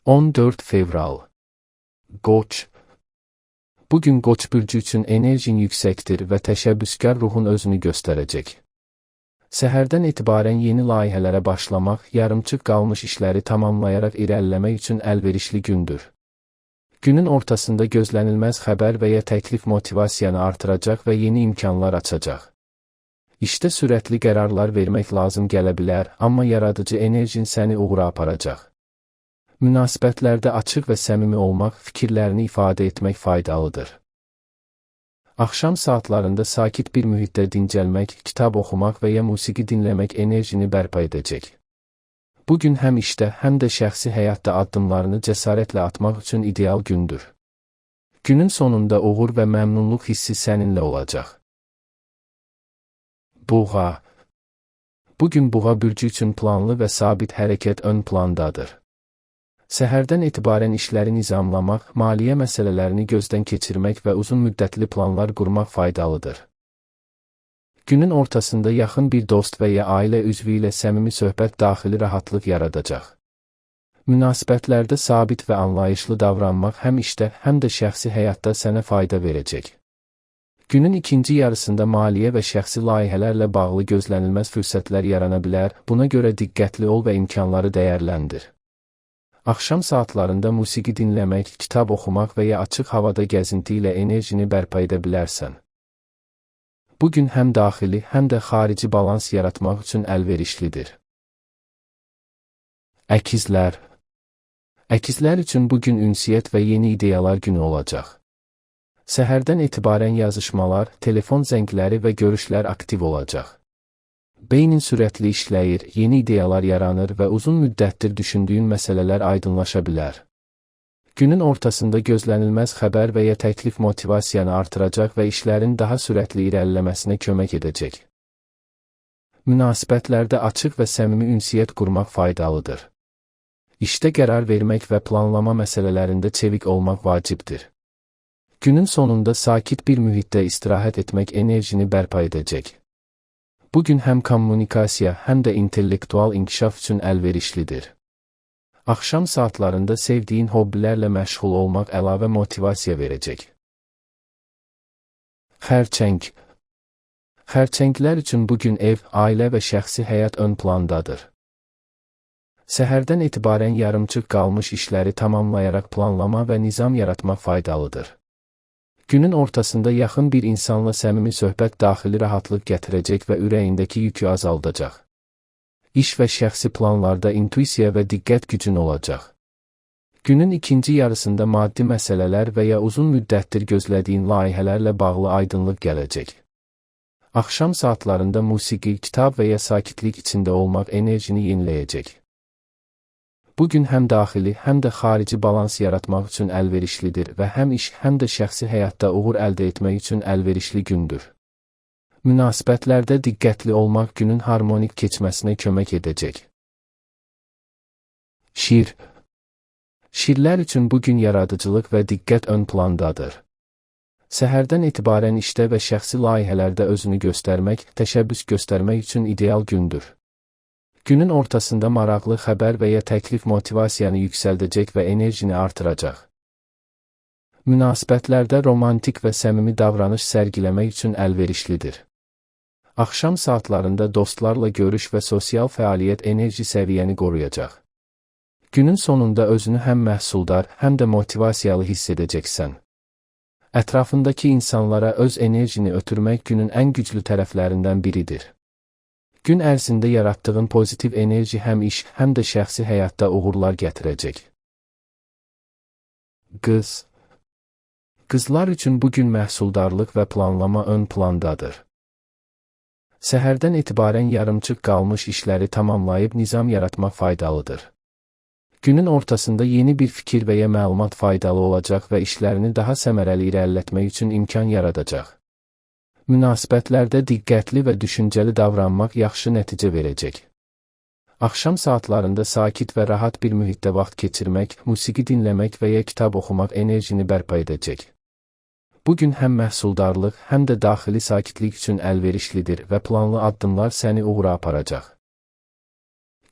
14 fevral. Qoç. Bugün Qoç bürcü üçün enerjin yüksəkdir və təşəbbüskar ruhun özünü göstərəcək. Səhərdən etibarən yeni layihələrə başlamaq, yarımçıq qalmış işləri tamamlayaraq irəliləmək üçün əlverişli gündür. Günün ortasında gözlənilməz xəbər və ya təklif motivasiyanı artıracaq və yeni imkanlar açacaq. İşdə sürətli qərarlar vermək lazım gələ bilər, amma yaradıcı enerjin səni uğura aparacaq. Münasibətlərdə açıq və səmimi olmaq, fikirlərini ifadə etmək faydalıdır. Axşam saatlarında sakit bir mühitdə dincəlmək, kitab oxumaq və ya musiqi dinləmək enerjini bərpa edəcək. Bugün həm işdə, həm də şəxsi həyatda addımlarını cəsarətlə atmaq üçün ideal gündür. Günün sonunda uğur və məmnunluq hissi səninlə olacaq. Buğa. Bugün Buğa bürcü üçün planlı və sabit hərəkət ön plandadır. Səhərdən etibarən işləri nizamlamaq, maliyyə məsələlərini gözdən keçirmək və uzun müddətli planlar qurmaq faydalıdır. Günün ortasında yaxın bir dost və ya ailə üzvü ilə səmimi söhbət daxili rahatlıq yaradacaq. Münasibətlərdə sabit və anlayışlı davranmaq həm işdə, həm də şəxsi həyatda sənə fayda verəcək. Günün ikinci yarısında maliyyə və şəxsi layihələrlə bağlı gözlənilməz fürsətlər yarana bilər, buna görə diqqətli ol və imkanları dəyərləndir. Axşam saatlarında musiqi dinləmək, kitab oxumaq və ya açıq havada gəzinti ilə enerjini bərpa edə bilərsən. Bugün həm daxili, həm də xarici balans yaratmaq üçün əlverişlidir. Əkizlər. Əkizlər üçün bugün ünsiyyət və yeni ideyalar günü olacaq. Səhərdən etibarən yazışmalar, telefon zəngləri və görüşlər aktiv olacaq. Beynin sürətli işləyir, yeni ideyalar yaranır və uzun müddətdir düşündüyün məsələlər aydınlaşa bilər. Günün ortasında gözlənilməz xəbər və ya təklif motivasiyanı artıracaq və işlərin daha sürətli irəliləməsinə kömək edəcək. Münasibətlərdə açıq və səmimi ünsiyyət qurmaq faydalıdır. İşdə qərar vermək və planlama məsələlərində çevik olmaq vacibdir. Günün sonunda sakit bir mühitdə istirahət etmək enerjini bərpa edəcək. Bugün həm kommunikasiya, həm də intellektual inkişaf üçün əlverişlidir. Axşam saatlarında sevdiyin hobbilərlə məşğul olmaq əlavə motivasiya verəcək. Xərçəng. Xərçənglər üçün bugün ev, ailə və şəxsi həyat ön plandadır. Səhərdən etibarən yarımçıq qalmış işləri tamamlayaraq planlama və nizam yaratmaq faydalıdır. Günün ortasında yaxın bir insanla səmimi söhbət daxili rahatlıq gətirəcək və ürəyindəki yükü azaldacaq. İş və şəxsi planlarda intuisiya və diqqət gücün olacaq. Günün ikinci yarısında maddi məsələlər və ya uzun müddətdir gözlədiyin layihələrlə bağlı aydınlıq gələcək. Axşam saatlarında musiqi, kitab və ya sakitlik içində olmaq enerjini yeniləyəcək. Bugün həm daxili, həm də xarici balans yaratmaq üçün əlverişlidir və həm iş, həm də şəxsi həyatda uğur əldə etmək üçün əlverişli gündür. Münasibətlərdə diqqətli olmaq günün harmonik keçməsinə kömək edəcək. Şir. Şirlər üçün bugün yaradıcılıq və diqqət ön plandadır. Səhərdən etibarən işdə və şəxsi layihələrdə özünü göstərmək, təşəbbüs göstərmək üçün ideal gündür. Günün ortasında maraqlı xəbər və ya təklif motivasiyanı yüksəldəcək və enerjini artıracaq. Münasibətlərdə romantik və səmimi davranış sərgiləmək üçün əlverişlidir. Axşam saatlarında dostlarla görüş və sosial fəaliyyət enerji səviyyəni qoruyacaq. Günün sonunda özünü həm məhsuldar, həm də motivasiyalı hiss edəcəksən. Ətrafındakı insanlara öz enerjini ötürmək günün ən güclü tərəflərindən biridir. Gün ərzində yaratdığın pozitiv enerji həm iş, həm də şəxsi həyatda uğurlar gətirəcək. Qız. Qızlar üçün bugün məhsuldarlıq və planlama ön plandadır. Səhərdən etibarən yarımçıq qalmış işləri tamamlayıb nizam yaratmaq faydalıdır. Günün ortasında yeni bir fikir və ya məlumat faydalı olacaq və işlərini daha səmərəli irəlilətmək üçün imkan yaradacaq. Münasibətlərdə diqqətli və düşüncəli davranmaq yaxşı nəticə verəcək. Axşam saatlarında sakit və rahat bir mühitdə vaxt keçirmək, musiqi dinləmək və ya kitab oxumaq enerjini bərpa edəcək. Bugün həm məhsuldarlıq, həm də daxili sakitlik üçün əlverişlidir və planlı addımlar səni uğura aparacaq.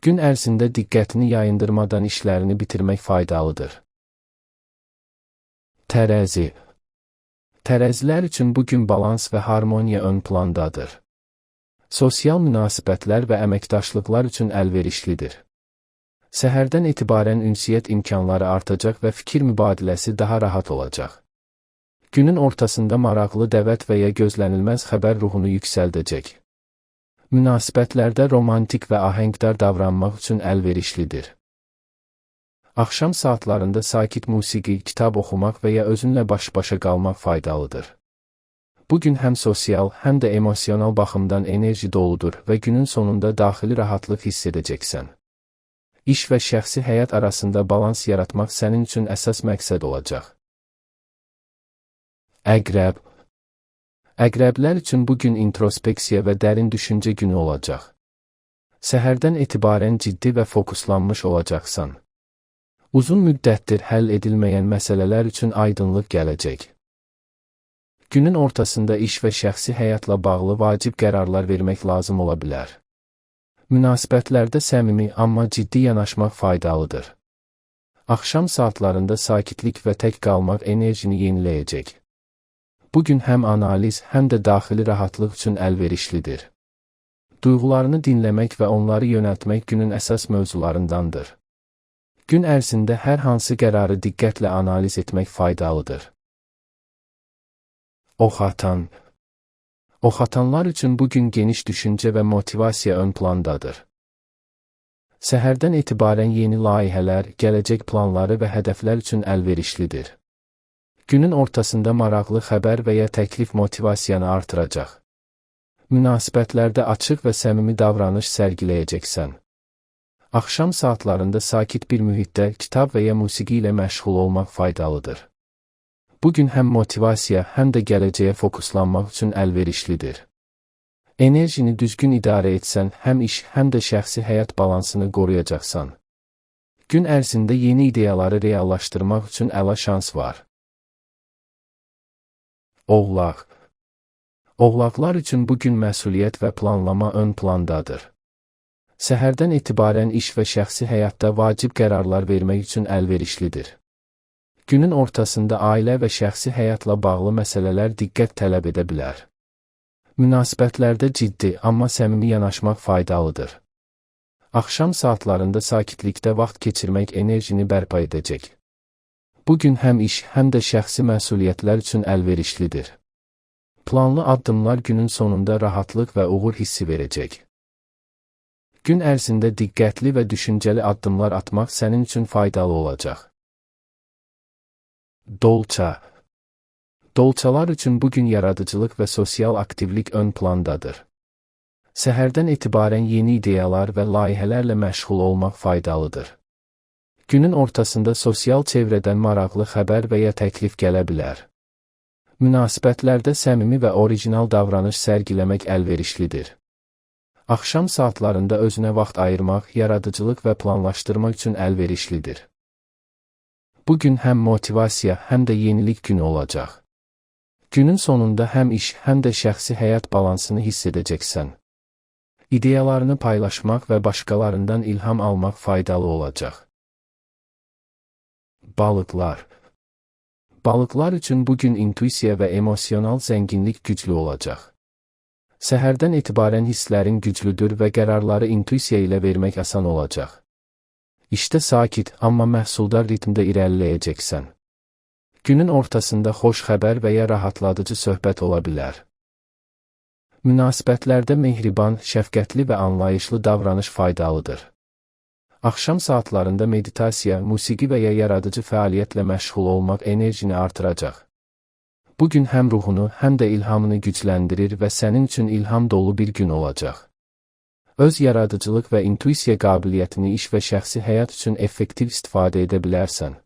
Gün ərzində diqqətini yayındırmadan işlərini bitirmək faydalıdır. Tərəzi. Tərəzilər üçün bu gün balans və harmoniya ön plandadır. Sosial münasibətlər və əməkdaşlıqlar üçün əlverişlidir. Səhərdən etibarən ünsiyyət imkanları artacaq və fikir mübadiləsi daha rahat olacaq. Günün ortasında maraqlı dəvət və ya gözlənilməz xəbər ruhunu yüksəldəcək. Münasibətlərdə romantik və ahəngdar davranmaq üçün əlverişlidir. Axşam saatlarında sakit musiqi, kitab oxumaq və ya özünlə baş-başa qalmaq faydalıdır. Bu gün həm sosial, həm də emosional baxımdan enerji doludur və günün sonunda daxili rahatlıq hiss edəcəksən. İş və şəxsi həyat arasında balans yaratmaq sənin üçün əsas məqsəd olacaq. Əqrəb. Əqrəblər üçün bu gün introspeksiya və dərin düşüncə günü olacaq. Səhərdən etibarən ciddi və fokuslanmış olacaqsan. Uzun müddətdir həll edilməyən məsələlər üçün aydınlıq gələcək. Günün ortasında iş və şəxsi həyatla bağlı vacib qərarlar vermək lazım ola bilər. Münasibətlərdə səmimi, amma ciddi yanaşmaq faydalıdır. Axşam saatlarında sakitlik və tək qalmaq enerjini yeniləyəcək. Bu gün həm analiz, həm də daxili rahatlıq üçün əlverişlidir. Duyğularını dinləmək və onları yönəltmək günün əsas mövzularındandır. Gün ərzində hər hansı qərarı diqqətlə analiz etmək faydalıdır. Ox atan. Ox atanlar üçün bu gün geniş düşüncə və motivasiya ön plandadır. Səhərdən etibarən yeni layihələr, gələcək planları və hədəflər üçün əlverişlidir. Günün ortasında maraqlı xəbər və ya təklif motivasiyanı artıracaq. Münasibətlərdə açıq və səmimi davranış sərgiləyəcəksən. Axşam saatlarında sakit bir mühitdə kitab və ya musiqi ilə məşğul olmaq faydalıdır. Bu gün həm motivasiya, həm də gələcəyə fokuslanmaq üçün əlverişlidir. Enerjini düzgün idarə etsən, həm iş, həm də şəxsi həyat balansını qoruyacaqsan. Gün ərzində yeni ideyaları reallaşdırmaq üçün əla şans var. Oğlaq. Oğlaqlar üçün bu gün məsuliyyət və planlama ön plandadır. Səhərdən etibarən iş və şəxsi həyatda vacib qərarlar vermək üçün əlverişlidir. Günün ortasında ailə və şəxsi həyatla bağlı məsələlər diqqət tələb edə bilər. Münasibətlərdə ciddi, amma səmimi yanaşmaq faydalıdır. Axşam saatlarında sakitlikdə vaxt keçirmək enerjini bərpa edəcək. Bu gün həm iş, həm də şəxsi məsuliyyətlər üçün əlverişlidir. Planlı addımlar günün sonunda rahatlıq və uğur hissi verəcək. Gün ərzində diqqətli və düşüncəli addımlar atmaq sənin üçün faydalı olacaq. Dolça. Dolçalar üçün bu gün yaradıcılıq və sosial aktivlik ön plandadır. Səhərdən etibarən yeni ideyalar və layihələrlə məşğul olmaq faydalıdır. Günün ortasında sosial çevrədən maraqlı xəbər və ya təklif gələ bilər. Münasibətlərdə səmimi və orijinal davranış sərgiləmək əlverişlidir. Axşam saatlarında özünə vaxt ayırmaq, yaradıcılıq və planlaşdırmaq üçün əlverişlidir. Bu gün həm motivasiya, həm də yenilik günü olacaq. Günün sonunda həm iş, həm də şəxsi həyat balansını hiss edəcəksən. İdeyalarını paylaşmaq və başqalarından ilham almaq faydalı olacaq. Balıqlar. Balıqlar üçün bu gün intuisiya və emosional zənginlik güclü olacaq. Səhərdən etibarən hisslərin güclüdür və qərarları intuisiya ilə vermək asan olacaq. İşdə sakit, amma məhsuldar ritmdə irəliləyəcəksən. Günün ortasında xoş xəbər və ya rahatladıcı söhbət ola bilər. Münasibətlərdə mehriban, şəfqətli və anlayışlı davranış faydalıdır. Axşam saatlarında meditasiya, musiqi və ya yaradıcı fəaliyyətlə məşğul olmaq enerjini artıracaq. Bu gün həm ruhunu, həm də ilhamını gücləndirir və sənin üçün ilham dolu bir gün olacaq. Öz yaradıcılıq və intuisiya qabiliyyətini iş və şəxsi həyat üçün effektiv istifadə edə bilərsən.